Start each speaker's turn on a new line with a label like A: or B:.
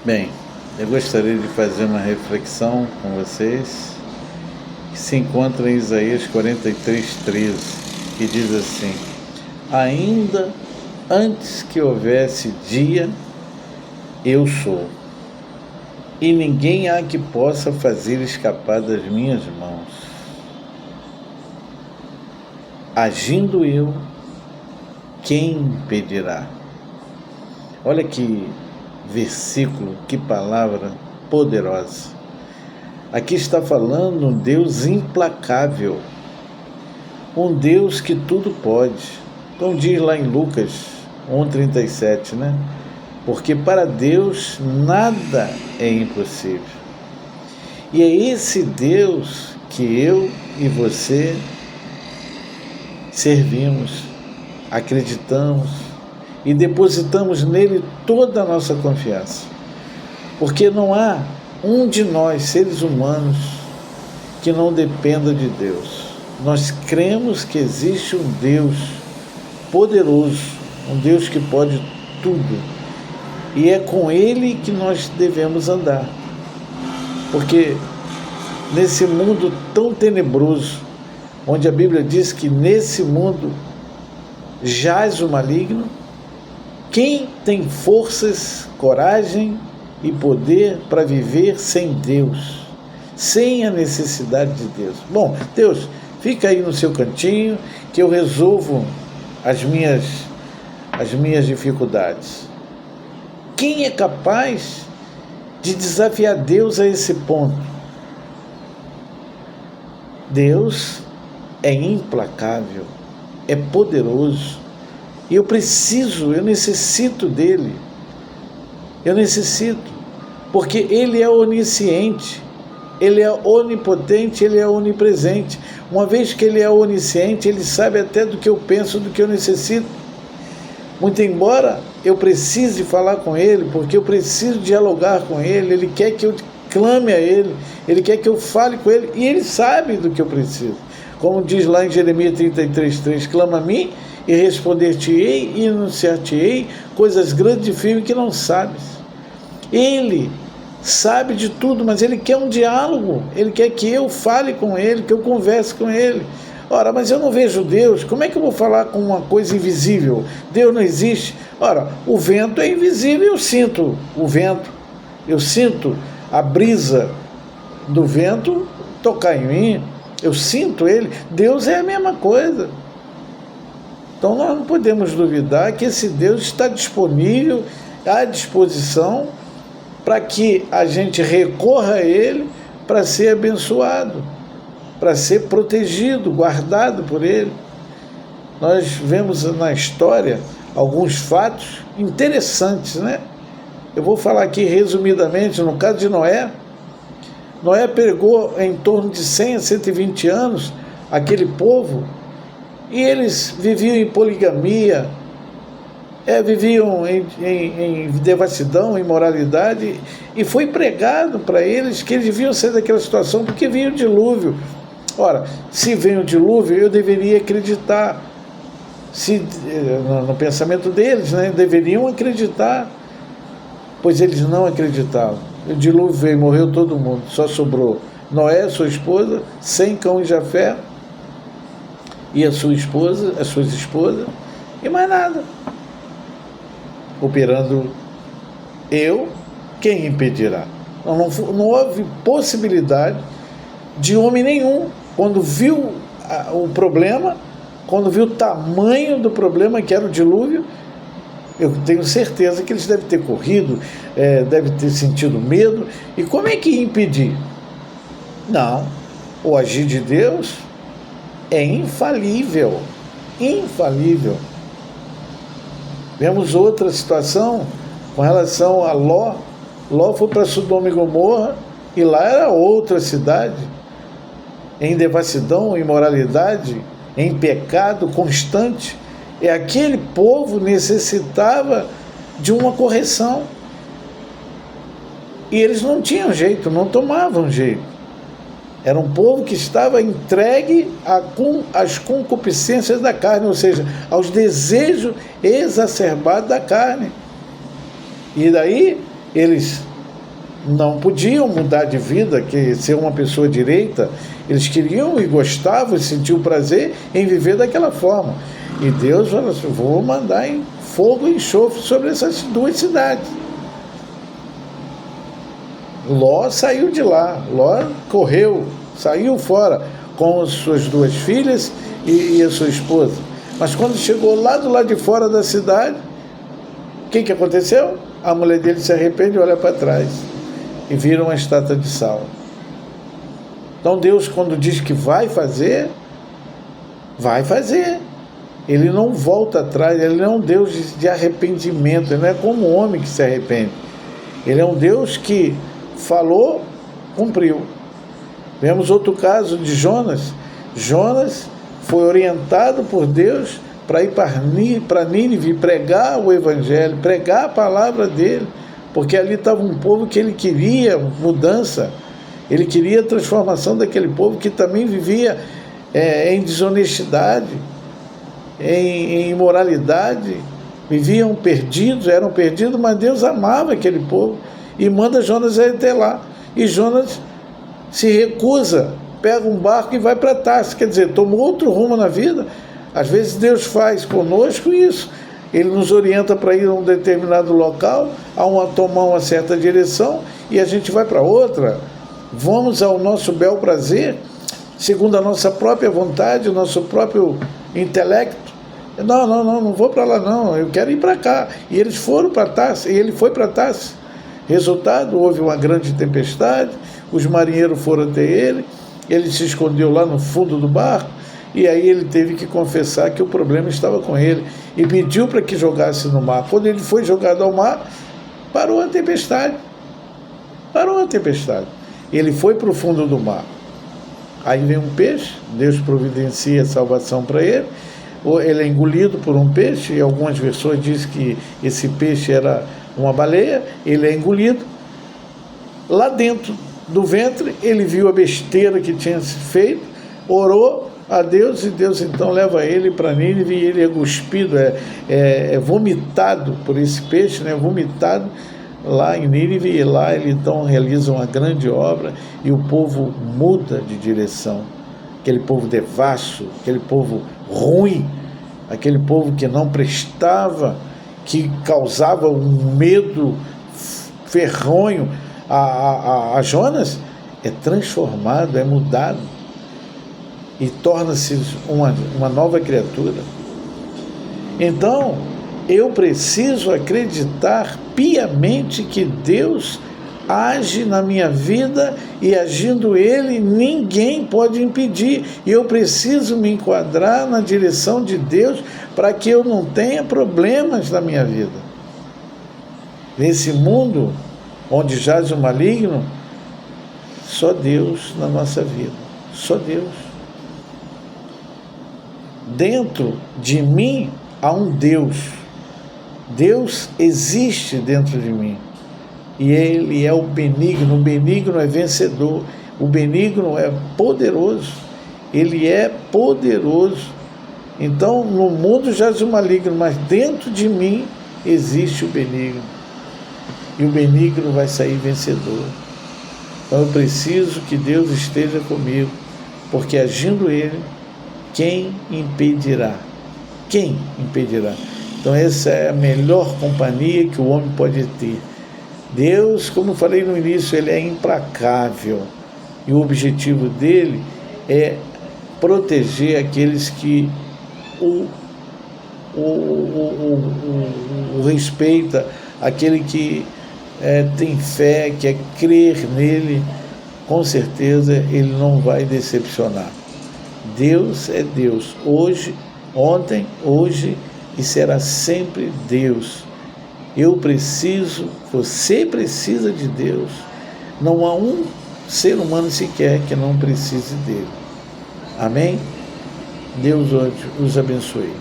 A: Bem, eu gostaria de fazer uma reflexão com vocês que se encontra em Isaías 43:13, que diz assim: ainda antes que houvesse dia, eu sou, e ninguém há que possa fazer escapar das minhas mãos. Agindo eu, quem impedirá? Olha que versículo, que palavra poderosa. Aqui está falando um Deus implacável, um Deus que tudo pode. Então diz lá em Lucas 1:37, né? Porque para Deus nada é impossível. E é esse Deus que eu e você servimos, acreditamos e depositamos nele toda a nossa confiança. Porque não há um de nós, seres humanos, que não dependa de Deus. Nós cremos que existe um Deus poderoso, um Deus que pode tudo. E é com Ele que nós devemos andar. Porque nesse mundo tão tenebroso, onde a Bíblia diz que nesse mundo jaz o maligno, quem tem forças, coragem e poder para viver sem Deus, sem a necessidade de Deus? Bom, Deus, fica aí no seu cantinho que eu resolvo as minhas dificuldades. Quem é capaz de desafiar Deus a esse ponto? Deus é implacável, é poderoso, e eu necessito dele. Eu necessito, porque ele é onisciente, ele é onipotente, ele é onipresente. Uma vez que ele é onisciente, ele sabe até do que eu penso, do que eu necessito. Muito embora eu precise falar com ele, porque eu preciso dialogar com ele, ele quer que eu clame a ele quer que eu fale com ele, e ele sabe do que eu preciso. Como diz lá em Jeremias 33:3, clama a mim e responder-te-ei e anunciar-te-ei coisas grandes e firmes que não sabes. Ele sabe de tudo, mas ele quer um diálogo, ele quer que eu fale com ele, que eu converse com ele. Ora, mas eu não vejo Deus, como é que eu vou falar com uma coisa invisível? Deus não existe. Ora, o vento é invisível, eu sinto o vento, eu sinto a brisa do vento tocar em mim, eu sinto ele. Deus é a mesma coisa. Então nós não podemos duvidar que esse Deus está disponível, à disposição, para que a gente recorra a ele para ser abençoado, para ser protegido, guardado por ele. Nós vemos na história alguns fatos interessantes, né? Eu vou falar aqui resumidamente, no caso de Noé. Noé pregou em torno de 100 a 120 anos aquele povo, e eles viviam em poligamia, viviam em devassidão, imoralidade, e foi pregado para eles que eles deviam sair daquela situação porque vinha o dilúvio. Ora, se vem o dilúvio, eu deveria acreditar, no pensamento deles, né, deveriam acreditar, pois eles não acreditavam. O dilúvio veio, morreu todo mundo, só sobrou Noé, sua esposa, Sem, Cão e Jafé, e as suas esposas, e mais nada. Operando eu, quem impedirá? Não houve possibilidade de homem nenhum, quando viu o problema, quando viu o tamanho do problema que era o dilúvio. Eu tenho certeza que eles devem ter corrido, devem ter sentido medo. E como é que ia impedir? Não, o agir de Deus é infalível, infalível. Vemos outra situação com relação a Ló. Ló foi para Sodoma e Gomorra, e lá era outra cidade, em devassidão, imoralidade, em pecado constante. E aquele povo necessitava de uma correção. E eles não tinham jeito, não tomavam jeito. Era um povo que estava entregue às concupiscências da carne, ou seja, aos desejos exacerbados da carne. E daí eles não podiam mudar de vida, que ser uma pessoa direita, eles queriam e gostavam e sentiam prazer em viver daquela forma. E Deus falou assim: vou mandar em fogo e enxofre sobre essas duas cidades. Ló saiu de lá, Ló correu, saiu fora com as suas duas filhas e a sua esposa. Mas quando chegou lá do lado de fora da cidade, o que aconteceu? A mulher dele se arrepende e olha para trás e vira uma estátua de sal. Então Deus, quando diz que vai fazer, vai fazer. Ele não volta atrás, ele não é um Deus de arrependimento, ele não é como um homem que se arrepende. Ele é um Deus que falou, cumpriu. Vemos outro caso de Jonas. Jonas foi orientado por Deus para ir para Nínive, pregar o evangelho, pregar a palavra dele, porque ali estava um povo que ele queria mudança, ele queria a transformação daquele povo que também vivia em desonestidade, em imoralidade, viviam perdidos, eram perdidos, mas Deus amava aquele povo e manda Jonas ir até lá. E Jonas se recusa, pega um barco e vai para Tarsis, quer dizer, tomou outro rumo na vida. Às vezes Deus faz conosco isso, Ele nos orienta para ir a um determinado local, tomar uma certa direção, e a gente vai para outra. Vamos ao nosso bel prazer, segundo a nossa própria vontade, o nosso próprio intelecto. Não vou para lá não, eu quero ir para cá. E eles foram para Tarsis, e ele foi para Tarsis. Resultado, houve uma grande tempestade, os marinheiros foram até ele se escondeu lá no fundo do barco, e aí ele teve que confessar que o problema estava com ele, e pediu para que jogasse no mar. Quando ele foi jogado ao mar, parou a tempestade. Ele foi para o fundo do mar. Aí vem um peixe, Deus providencia a salvação para ele, ele é engolido por um peixe, e algumas versões dizem que esse peixe era uma baleia, ele é engolido. Lá dentro do ventre, ele viu a besteira que tinha feito, orou a Deus, e Deus então leva ele para Nínive, e ele é cuspido, é vomitado por esse peixe, né? Vomitado lá em Nínive, e lá ele então realiza uma grande obra, e o povo muda de direção. Aquele povo devasso, aquele povo ruim, aquele povo que não prestava, que causava um medo ferronho a Jonas, é transformado, é mudado e torna-se uma nova criatura. Então, eu preciso acreditar piamente que Deus age na minha vida, e agindo Ele, ninguém pode impedir. E eu preciso me enquadrar na direção de Deus para que eu não tenha problemas na minha vida. Nesse mundo onde jaz o maligno, só Deus na nossa vida, só Deus. Dentro de mim há um Deus. Deus existe dentro de mim. E Ele é o benigno é vencedor, o benigno é poderoso, Ele é poderoso. Então, no mundo jaz o maligno, mas dentro de mim existe o benigno, e o benigno vai sair vencedor. Então eu preciso que Deus esteja comigo, porque agindo Ele, quem impedirá? Quem impedirá? Então essa é a melhor companhia que o homem pode ter. Deus, como eu falei no início, Ele é implacável, e o objetivo dele é proteger aqueles que o respeita, aquele que tem fé, quer crer nele. Com certeza Ele não vai decepcionar. Deus é Deus, hoje, ontem, hoje, e será sempre Deus. Eu preciso, você precisa de Deus. Não há um ser humano sequer que não precise dele. Amém? Deus os abençoe.